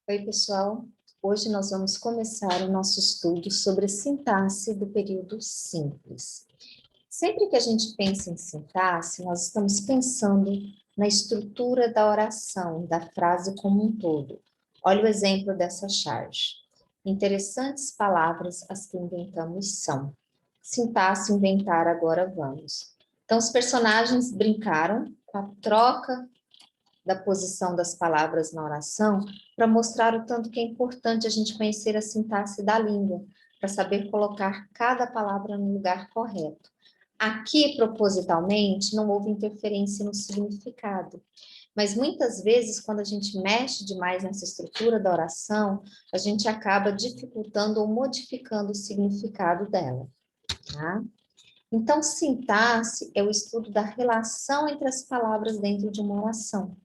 Oi, pessoal. Hoje nós vamos começar o nosso estudo sobre a sintaxe do período simples. Sempre que a gente pensa em sintaxe, nós estamos pensando na estrutura da oração, da frase como um todo. Olha o exemplo dessa charge. Interessantes palavras as que inventamos são. Sintaxe inventar, agora vamos. Então, os personagens brincaram com a troca da posição das palavras na oração para mostrar o tanto que é importante a gente conhecer a sintaxe da língua, para saber colocar cada palavra no lugar correto. Aqui, propositalmente, não houve interferência no significado, mas muitas vezes, quando a gente mexe demais nessa estrutura da oração, a gente acaba dificultando ou modificando o significado dela, tá? Então, sintaxe é o estudo da relação entre as palavras dentro de uma oração,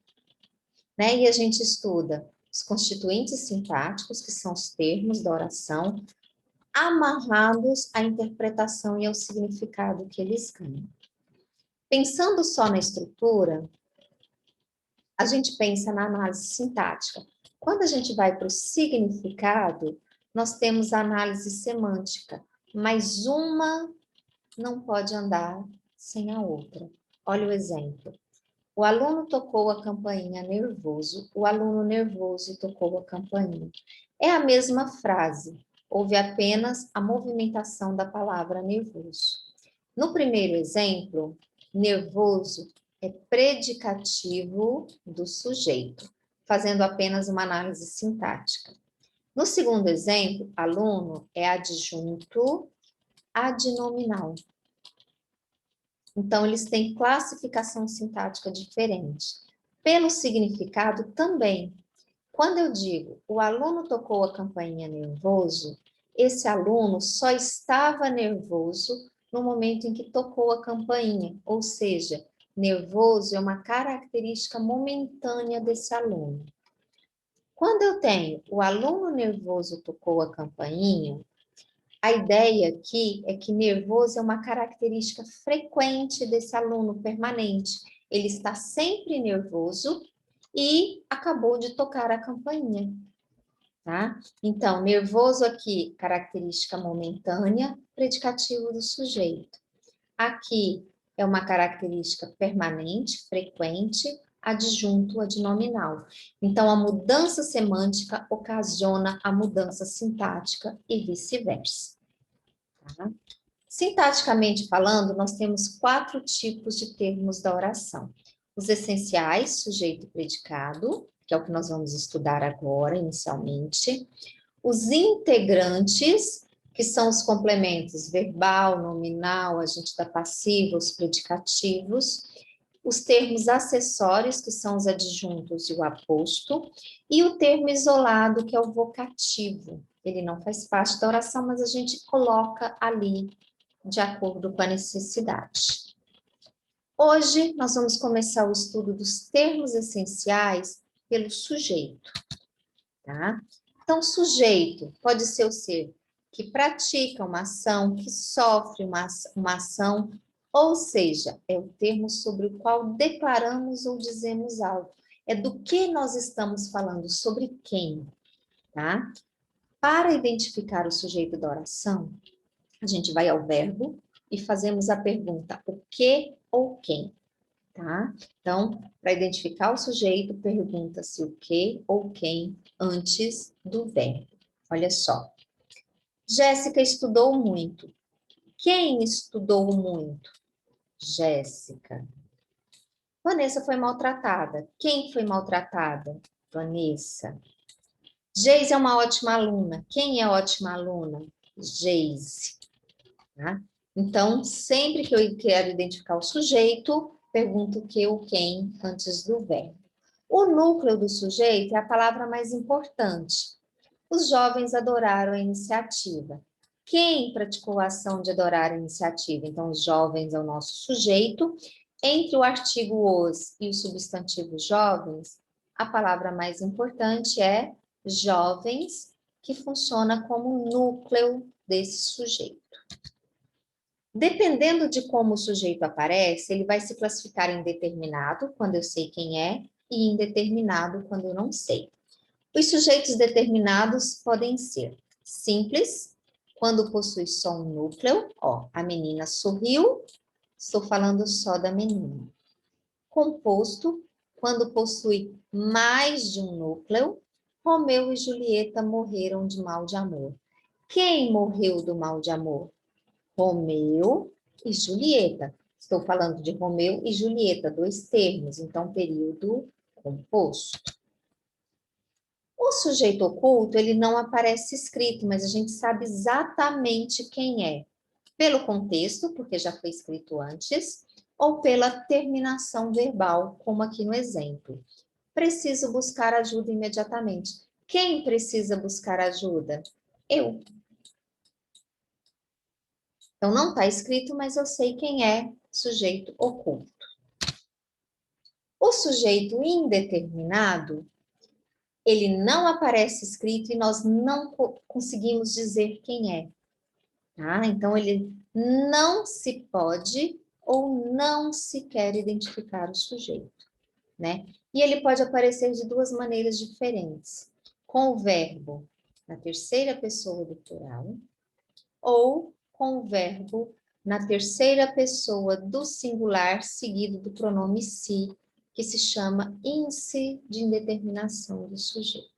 né? E a gente estuda os constituintes sintáticos, que são os termos da oração, amarrados à interpretação e ao significado que eles ganham. Pensando só na estrutura, a gente pensa na análise sintática. Quando a gente vai para o significado, nós temos a análise semântica, mas uma não pode andar sem a outra. Olha o exemplo. O aluno tocou a campainha nervoso, o aluno nervoso tocou a campainha. É a mesma frase, houve apenas a movimentação da palavra nervoso. No primeiro exemplo, nervoso é predicativo do sujeito, fazendo apenas uma análise sintática. No segundo exemplo, aluno é adjunto adnominal. Então, eles têm classificação sintática diferente. Pelo significado também. Quando eu digo, o aluno tocou a campainha nervoso, esse aluno só estava nervoso no momento em que tocou a campainha, ou seja, nervoso é uma característica momentânea desse aluno. Quando eu tenho o aluno nervoso tocou a campainha, a ideia aqui é que nervoso é uma característica frequente desse aluno permanente. Ele está sempre nervoso e acabou de tocar a campainha, tá? Então, nervoso aqui, característica momentânea, predicativo do sujeito. Aqui é uma característica permanente, frequente, adjunto adnominal. Então, a mudança semântica ocasiona a mudança sintática e vice-versa. Tá? Sintaticamente falando, nós temos 4 tipos de termos da oração. Os essenciais, sujeito e predicado, que é o que nós vamos estudar agora, inicialmente. Os integrantes, que são os complementos verbal, nominal, agente da passiva, os predicativos. Os termos acessórios, que são os adjuntos e o aposto. E o termo isolado, que é o vocativo. Ele não faz parte da oração, mas a gente coloca ali de acordo com a necessidade. Hoje, nós vamos começar o estudo dos termos essenciais pelo sujeito, tá? Então, sujeito pode ser o ser que pratica uma ação, que sofre uma ação, ou seja, é o termo sobre o qual declaramos ou dizemos algo. É do que nós estamos falando, sobre quem, tá? Para identificar o sujeito da oração, a gente vai ao verbo e fazemos a pergunta o que ou quem, tá? Então, para identificar o sujeito, pergunta-se o que ou quem antes do verbo. Olha só. Jéssica estudou muito. Quem estudou muito? Jéssica. Vanessa foi maltratada. Quem foi maltratada? Vanessa. Geise é uma ótima aluna. Quem é ótima aluna? Geise. Tá? Então, sempre que eu quero identificar o sujeito, pergunto o que ou quem antes do verbo. O núcleo do sujeito é a palavra mais importante. Os jovens adoraram a iniciativa. Quem praticou a ação de adorar a iniciativa? Então, os jovens é o nosso sujeito. Entre o artigo os e o substantivo jovens, a palavra mais importante é jovens, que funciona como núcleo desse sujeito. Dependendo de como o sujeito aparece, ele vai se classificar em determinado, quando eu sei quem é, e indeterminado, quando eu não sei. Os sujeitos determinados podem ser simples, quando possui só um núcleo, ó, a menina sorriu, estou falando só da menina. Composto, quando possui mais de um núcleo, Romeu e Julieta morreram de mal de amor. Quem morreu do mal de amor? Romeu e Julieta. Estou falando de Romeu e Julieta, dois termos, então período composto. O sujeito oculto, ele não aparece escrito, mas a gente sabe exatamente quem é. Pelo contexto, porque já foi escrito antes, ou pela terminação verbal, como aqui no exemplo. Preciso buscar ajuda imediatamente. Quem precisa buscar ajuda? Eu. Então, não está escrito, mas eu sei quem é sujeito oculto. O sujeito indeterminado, ele não aparece escrito e nós não conseguimos dizer quem é. Tá? Então, ele não se pode ou não se quer identificar o sujeito, né? E ele pode aparecer de duas maneiras diferentes. Com o verbo na terceira pessoa do plural ou com o verbo na terceira pessoa do singular seguido do pronome si, que se chama índice de indeterminação do sujeito.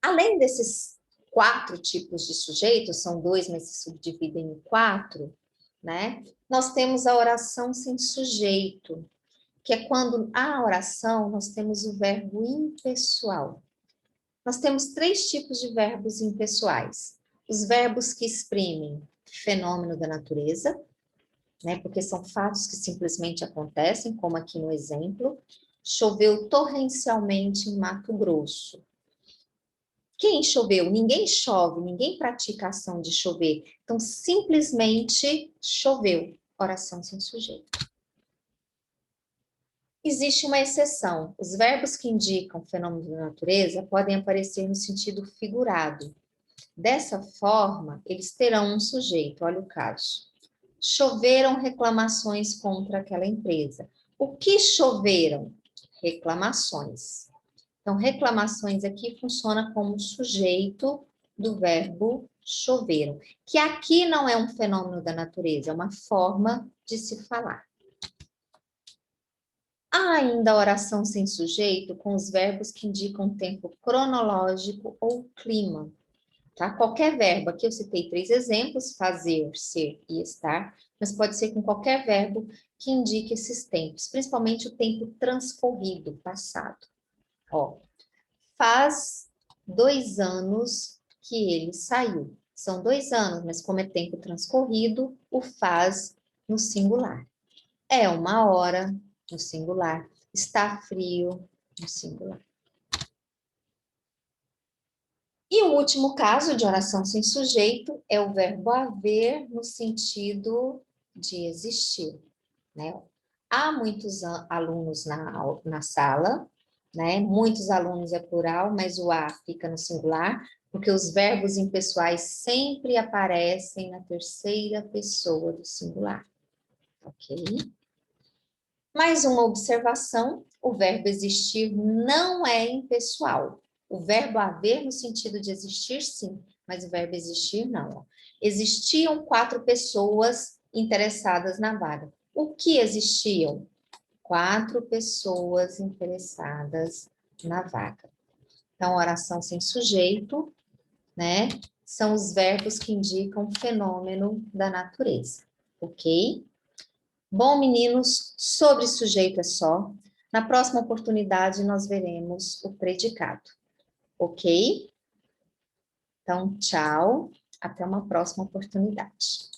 Além desses 4 tipos de sujeitos, são 2, mas se subdividem em 4, né? Nós temos a oração sem sujeito, que é quando a oração nós temos o verbo impessoal. Nós temos 3 tipos de verbos impessoais. Os verbos que exprimem fenômeno da natureza, né? Porque são fatos que simplesmente acontecem, como aqui no exemplo. Choveu torrencialmente em Mato Grosso. Quem choveu? Ninguém chove, ninguém pratica a ação de chover. Então, simplesmente choveu. Oração sem sujeito. Existe uma exceção. Os verbos que indicam fenômeno da natureza podem aparecer no sentido figurado. Dessa forma, eles terão um sujeito. Olha o caso. Choveram reclamações contra aquela empresa. O que choveram? Reclamações. Então, reclamações aqui funciona como sujeito do verbo choveram, que aqui não é um fenômeno da natureza, é uma forma de se falar. Há ainda a oração sem sujeito com os verbos que indicam tempo cronológico ou clima. Tá? Qualquer verbo, aqui eu citei 3 exemplos, fazer, ser e estar, mas pode ser com qualquer verbo que indique esses tempos, principalmente o tempo transcorrido, passado. Ó, faz 2 anos que ele saiu. São 2 anos, mas como é tempo transcorrido, o faz no singular. É 1 hora no singular. Está frio no singular. E o último caso de oração sem sujeito é o verbo haver no sentido de existir, né? Há muitos alunos na sala, né? Muitos alunos é plural, mas o a fica no singular, porque os verbos impessoais sempre aparecem na terceira pessoa do singular, ok? Mais uma observação, o verbo existir não é impessoal. O verbo haver no sentido de existir, sim, mas o verbo existir, não. Existiam 4 pessoas interessadas na vaga. O que existiam? 4 pessoas interessadas na vaga. Então, oração sem sujeito, né? São os verbos que indicam fenômeno da natureza, ok? Bom, meninos, sobre sujeito é só. Na próxima oportunidade, nós veremos o predicado, ok? Então, tchau, até uma próxima oportunidade.